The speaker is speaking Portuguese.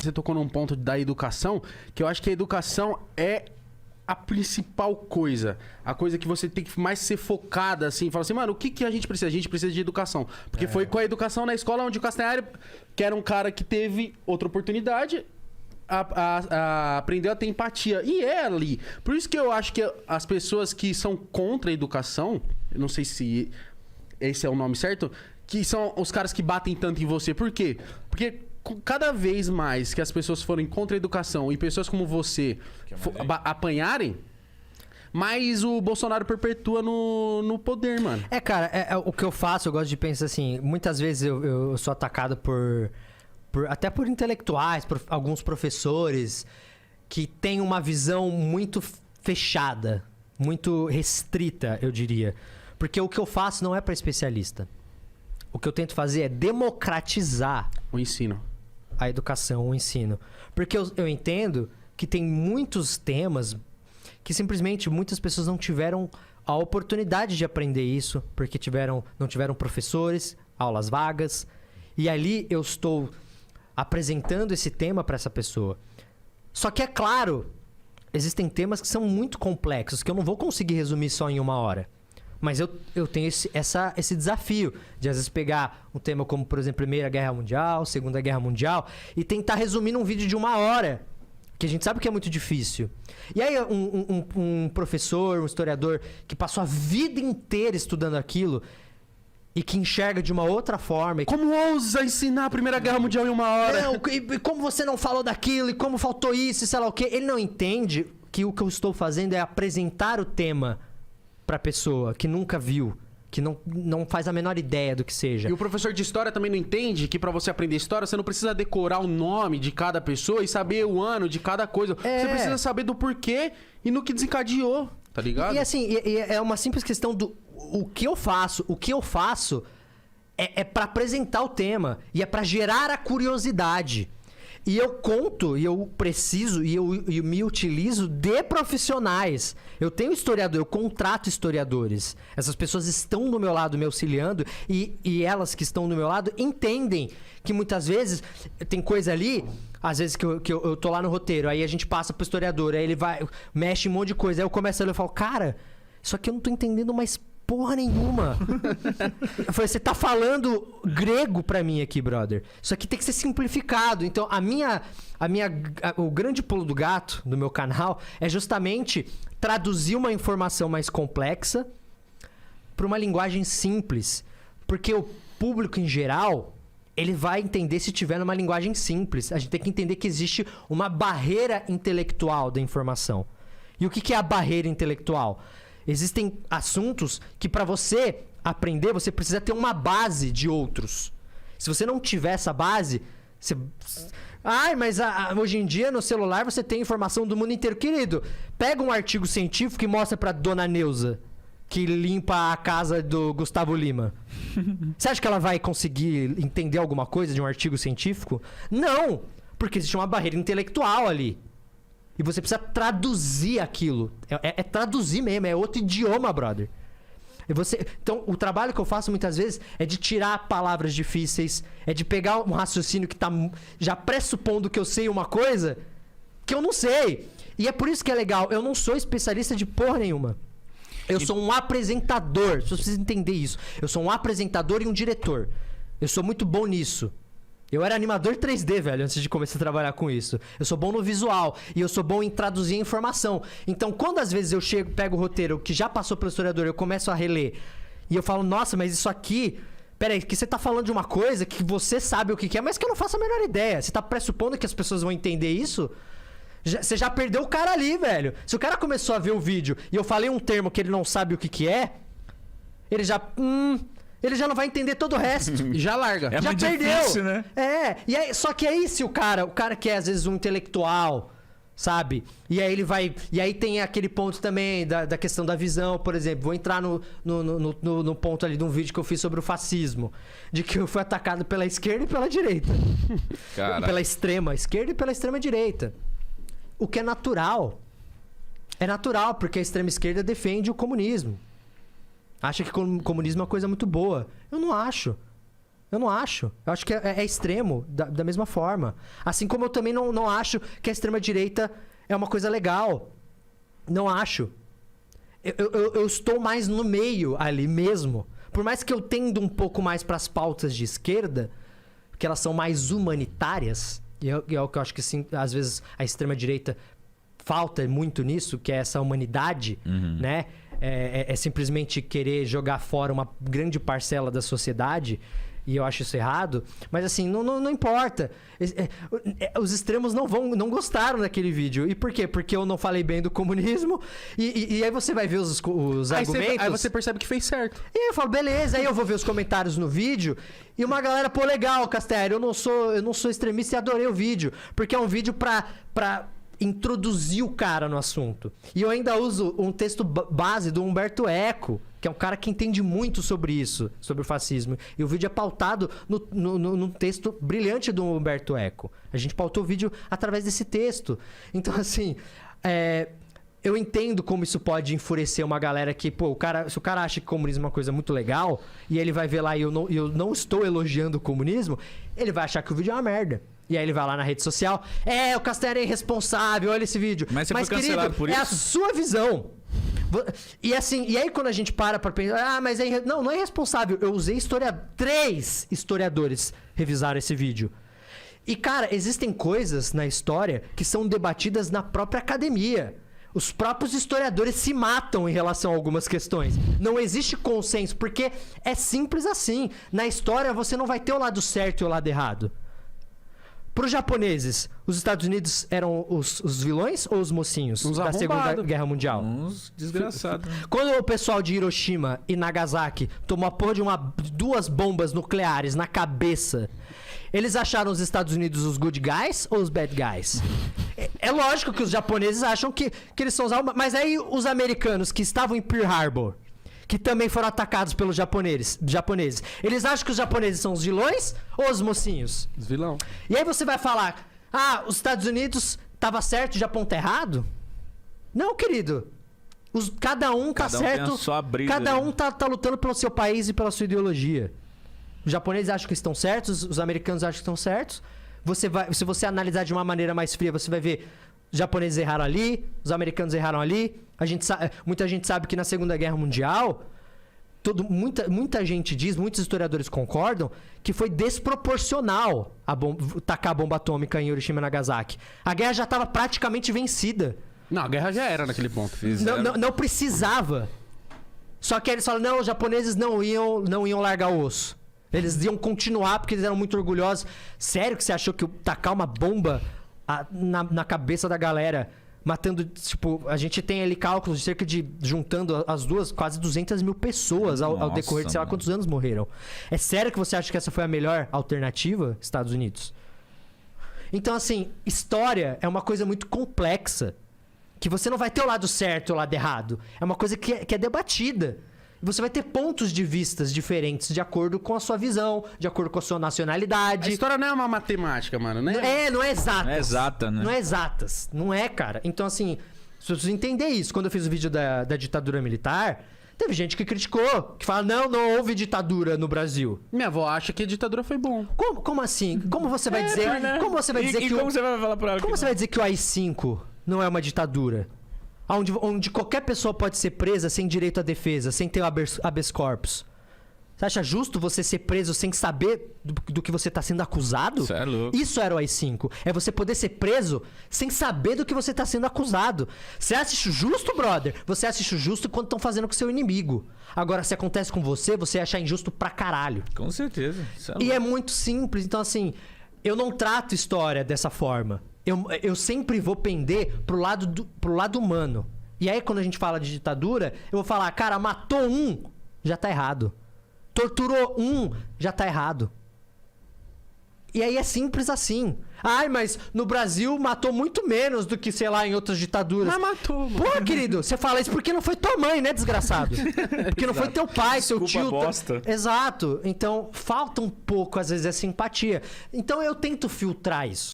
você tocou num ponto da educação, que eu acho que a educação é a principal coisa. A coisa que você tem que mais ser focada, assim. Fala assim, mano, o que, que a gente precisa? A gente precisa de educação. Porque foi com a educação na escola onde o Castanhari, que era um cara que teve outra oportunidade, aprendeu a ter empatia. E é ali. Por isso que eu acho que as pessoas que são contra a educação, eu não sei se esse é o nome certo, que são os caras que batem tanto em você. Por quê? Porque cada vez mais que as pessoas forem contra a educação e pessoas como você apanharem, mais o Bolsonaro perpetua no poder, mano. Cara, o que eu faço, eu gosto de pensar assim, muitas vezes eu sou atacado até por intelectuais, por alguns professores que têm uma visão muito fechada, muito restrita, eu diria. Porque o que eu faço não é para especialista. O que eu tento fazer é democratizar o ensino. A educação, o ensino. Porque eu entendo que tem muitos temas que simplesmente muitas pessoas não tiveram a oportunidade de aprender isso, porque não tiveram professores, aulas vagas. E ali eu estou apresentando esse tema para essa pessoa. Só que é claro, existem temas que são muito complexos, que eu não vou conseguir resumir só em 1 hora. Mas eu tenho esse desafio de, às vezes, pegar um tema como, por exemplo, Primeira Guerra Mundial, Segunda Guerra Mundial, e tentar resumir num vídeo de 1 hora, que a gente sabe que é muito difícil. E aí, um professor, um historiador, que passou a vida inteira estudando aquilo, e que enxerga de uma outra forma... Como ousa ensinar a Primeira Guerra Mundial em 1 hora? Não, e como você não falou daquilo, e como faltou isso, e sei lá o quê. Ele não entende que o que eu estou fazendo é apresentar o tema pra pessoa que nunca viu, que não faz a menor ideia do que seja. E o professor de história também não entende que pra você aprender história, você não precisa decorar o nome de cada pessoa e saber o ano de cada coisa. Você precisa saber do porquê e no que desencadeou, tá ligado? E assim, é uma simples questão do... O que eu faço é pra apresentar o tema e é pra gerar a curiosidade. E eu conto, e eu preciso, e eu me utilizo de profissionais. Eu tenho historiador, eu contrato historiadores. Essas pessoas estão do meu lado me auxiliando e elas que estão do meu lado entendem que muitas vezes tem coisa ali, às vezes que eu tô lá no roteiro, aí a gente passa pro historiador, aí ele vai, mexe em um monte de coisa, aí eu começo a ler e falo, cara, isso aqui eu não tô entendendo mais porra nenhuma. Eu falei, você tá falando grego pra mim aqui, brother. Isso aqui tem que ser simplificado. Então, o grande pulo do gato do meu canal é justamente traduzir uma informação mais complexa pra uma linguagem simples. Porque o público em geral, ele vai entender se tiver numa linguagem simples. A gente tem que entender que existe uma barreira intelectual da informação. E o que é a barreira intelectual? Existem assuntos que para você aprender, você precisa ter uma base de outros. Se você não tiver essa base, você... mas hoje em dia no celular você tem informação do mundo inteiro. Querido, pega um artigo científico e mostra pra Dona Neuza, que limpa a casa do Gustavo Lima. Você acha que ela vai conseguir entender alguma coisa de um artigo científico? Não, porque existe uma barreira intelectual ali. E você precisa traduzir aquilo. É traduzir mesmo, é outro idioma, brother. Então, o trabalho que eu faço muitas vezes é de tirar palavras difíceis, é de pegar um raciocínio que tá já pressupondo que eu sei uma coisa que eu não sei. E é por isso que é legal. Eu não sou especialista de porra nenhuma. Eu sou um apresentador. Você precisa entender isso. Eu sou um apresentador e um diretor. Eu sou muito bom nisso. Eu era animador 3D, velho, antes de começar a trabalhar com isso. Eu sou bom no visual e eu sou bom em traduzir informação. Então, quando às vezes eu pego o roteiro que já passou pelo historiador, eu começo a reler e eu falo, nossa, mas isso aqui... Peraí, que você tá falando de uma coisa que você sabe o que é, mas que eu não faço a menor ideia. Você tá pressupondo que as pessoas vão entender isso? Você já perdeu o cara ali, velho. Se o cara começou a ver o vídeo e eu falei um termo que ele não sabe o que é, ele já... ele já não vai entender todo o resto. E já larga. Já muito perdeu. difícil, né? E aí, só que aí se o cara que é às vezes um intelectual, sabe? E aí ele vai... E aí tem aquele ponto também da questão da visão, por exemplo. Vou entrar no ponto ali de um vídeo que eu fiz sobre o fascismo. De que eu fui atacado pela esquerda e pela direita. Pela extrema esquerda e pela extrema direita. O que é natural. É natural, porque a extrema esquerda defende o comunismo. Acha que comunismo é uma coisa muito boa. Eu não acho. Eu não acho. Eu acho que é extremo, da mesma forma. Assim como eu também não acho que a extrema-direita é uma coisa legal. Não acho. Eu estou mais no meio ali mesmo. Por mais que eu tendo um pouco mais para as pautas de esquerda, porque elas são mais humanitárias, e é o que eu acho que sim, às vezes a extrema-direita falta muito nisso, que é essa humanidade, né? É simplesmente querer jogar fora uma grande parcela da sociedade, e eu acho isso errado. Mas assim, não importa. Os extremos não gostaram daquele vídeo. E por quê? Porque eu não falei bem do comunismo. E aí você vai ver os argumentos. Aí você percebe que fez certo. E aí eu falo, beleza. Aí eu vou ver os comentários no vídeo. E uma galera, pô, legal, Castelli. Eu não sou extremista e adorei o vídeo. Porque é um vídeo pra introduzir o cara no assunto. E eu ainda uso um texto base do Humberto Eco, que é um cara que entende muito sobre isso, sobre o fascismo. E o vídeo é pautado num texto brilhante do Humberto Eco. A gente pautou o vídeo através desse texto. Então, assim, eu entendo como isso pode enfurecer uma galera que, pô, se o cara acha que comunismo é uma coisa muito legal, e ele vai ver lá e eu não estou elogiando o comunismo, ele vai achar que o vídeo é uma merda. E aí ele vai lá na rede social, o Castelli é irresponsável, olha esse vídeo. Mas você foi cancelado querido, por isso? É a sua visão. E assim, e aí quando a gente para pra pensar, mas não é irresponsável. Eu usei 3 historiadores revisaram esse vídeo. E cara, existem coisas na história que são debatidas na própria academia. Os próprios historiadores se matam em relação a algumas questões. Não existe consenso, porque é simples assim. Na história você não vai ter o lado certo e o lado errado. Para os japoneses, os Estados Unidos eram os vilões ou os mocinhos da Segunda Guerra Mundial? Uns desgraçados. Quando o pessoal de Hiroshima e Nagasaki tomou a porra de 2 bombas nucleares na cabeça, eles acharam os Estados Unidos os good guys ou os bad guys? É lógico que os japoneses acham que eles são os... Mas aí os americanos que estavam em Pearl Harbor, que também foram atacados pelos japoneses. Eles acham que os japoneses são os vilões ou os mocinhos? Os vilão. E aí você vai falar, os Estados Unidos tava certo e o Japão tá errado? Não, querido. Cada um tá certo. Tem a sua brisa, cada um tá lutando pelo seu país e pela sua ideologia. Os japoneses acham que estão certos, os americanos acham que estão certos. Se você analisar de uma maneira mais fria, você vai ver... Os japoneses erraram ali, os americanos erraram ali. Muita gente sabe que na Segunda Guerra Mundial, muita gente diz, muitos historiadores concordam, que foi desproporcional tacar a bomba atômica em Hiroshima e Nagasaki. A guerra já estava praticamente vencida. Não, a guerra já era naquele ponto. Não precisava. Só que eles falam, não, os japoneses não iam largar o osso. Eles iam continuar porque eles eram muito orgulhosos. Sério que você achou que tacar uma bomba... Na cabeça da galera, matando, tipo, a gente tem ali cálculos de cerca de, juntando as duas, quase 200 mil pessoas ao decorrer de sei lá quantos anos morreram. É sério que você acha que essa foi a melhor alternativa, Estados Unidos? Então, assim, história é uma coisa muito complexa, que você não vai ter o lado certo e o lado errado. É uma coisa que é debatida. Você vai ter pontos de vistas diferentes de acordo com a sua visão, de acordo com a sua nacionalidade. A história não é uma matemática, mano, né? Não é exatas. Não é exata, né? Não é exatas. Não é, cara. Então, assim, se você entender isso, quando eu fiz o vídeo da ditadura militar, teve gente que criticou, que fala, não houve ditadura no Brasil. Minha avó acha que a ditadura foi bom. Como assim? Como você vai dizer... Né? Como você vai dizer que como você vai falar pra ela? Como você vai dizer que o AI-5 não é uma ditadura? Onde qualquer pessoa pode ser presa sem direito à defesa, sem ter o habeas corpus. Você acha justo você ser preso sem saber do que você está sendo acusado? Isso é louco. Isso era o AI-5. É você poder ser preso sem saber do que você está sendo acusado. Você acha isso justo, brother? Você acha isso justo quando estão fazendo com seu inimigo. Agora, se acontece com você, você acha injusto pra caralho. Com certeza. Isso é E é muito simples. Então, assim, eu não trato história dessa forma. Eu sempre vou pender pro lado humano. E aí, quando a gente fala de ditadura, eu vou falar, cara, matou um, já tá errado. Torturou um, já tá errado. E aí é simples assim. Ai, mas no Brasil matou muito menos do que, sei lá, em outras ditaduras. Mas matou, mano. Pô, querido, você fala isso porque não foi tua mãe, né, desgraçado? Porque não foi teu pai, seu Desculpa tio. a bosta. Exato. Então, falta um pouco, às vezes, essa empatia. Então, eu tento filtrar isso.